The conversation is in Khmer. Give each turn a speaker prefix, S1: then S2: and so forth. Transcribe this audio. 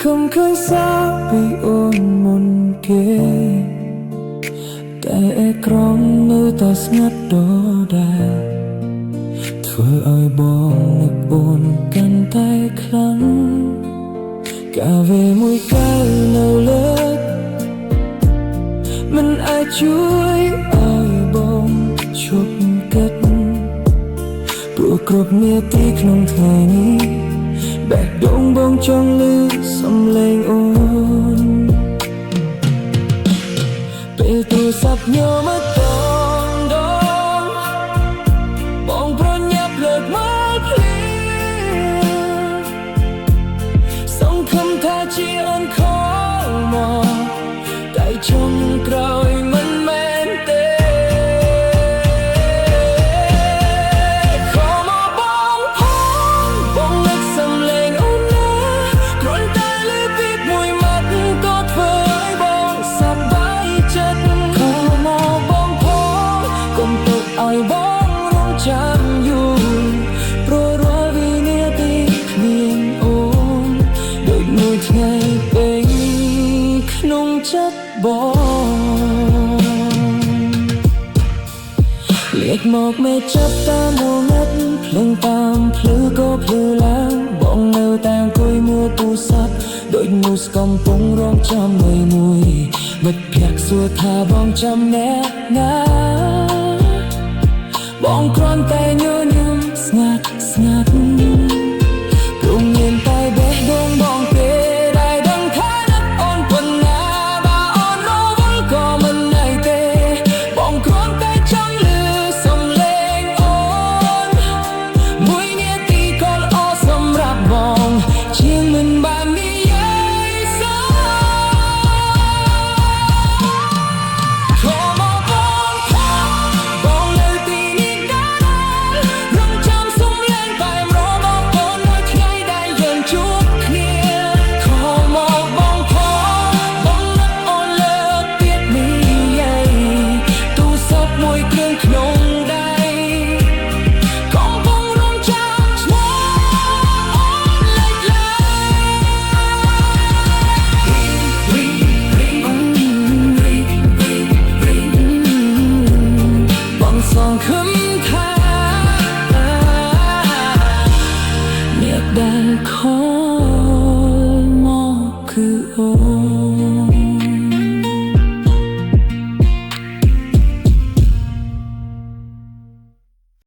S1: không khơi xa vì ôn môn kiaแต่ក្រំនៅតែស្ងាត់ដដែលធ្វើឲ្យបងនឹកអូនកាន់តែខ្លាំងកាវេមួយកែវនៅលើកមិនអាចជួយឲ្យបងឈប់គិតព្រោះគ្រប់នាទីក្នុងថ្ងៃនេះបេះដូងបងចង់ឮសំឡេងអូនពេលទូរស័ព្ទញ៉ាំមកដងបងប្រញាប់លើកមកភ្លាមសង្ឃឹមថាជាអូនខលមកតែចុងក្រោយមិនមែនទេខំមកបងនឹកសំឡេងអូនណាគ្រាន់តែលើពីមួយម៉ាត់ក៏ធ្វើឲ្យបងសប្បាយចិត្តខំមកបងកុំទុកឲ្យបងរងចាំយូរព្រោះរាល់វិនាទីគ្មានអូនដូចមួយថ្ងៃពេញក្នុងចិត្តបងលេខមកមេចាប់តាមងឹតភ្លឹងតាមភ្លឺក៏ភ្លឺឡើងបងនៅតែអង្គុយមើលទូរស័ព្ទដូចមូសកំពុងរងចាំមួយមិត្តភក្តិសួរថាបងចាំអ្នកណាបងគ្រាន់តែញញឹមស្ងាត់ព្រមមានតែបេះដូងបងទេដែលដឹងថានឹកអូនប៉ុណ្ណាបើអូនរវល់ក៏មិនណៃទេបងគ្រាន់តែចង់ឮសំឡេងអូនមួយនាទីក៏ល្អសម្រាប់បងជាងមិនបាននិយាយសោះខំមកបងនៅទីនេះដែររងចាំសំឡេងតែម្ដងបងនៅថ្ងៃដែលយើងជួបគ្នាខំមកបងនឹកអូនលើកទៀតនេះទូរស័ព្ទមួយគ្រឿងក្នុងដៃកំពុងរងចាំឈ្មោះអូនលេចឡើយបងសង្ឃឹមថាអ្នកដែលខលមកគឺអូន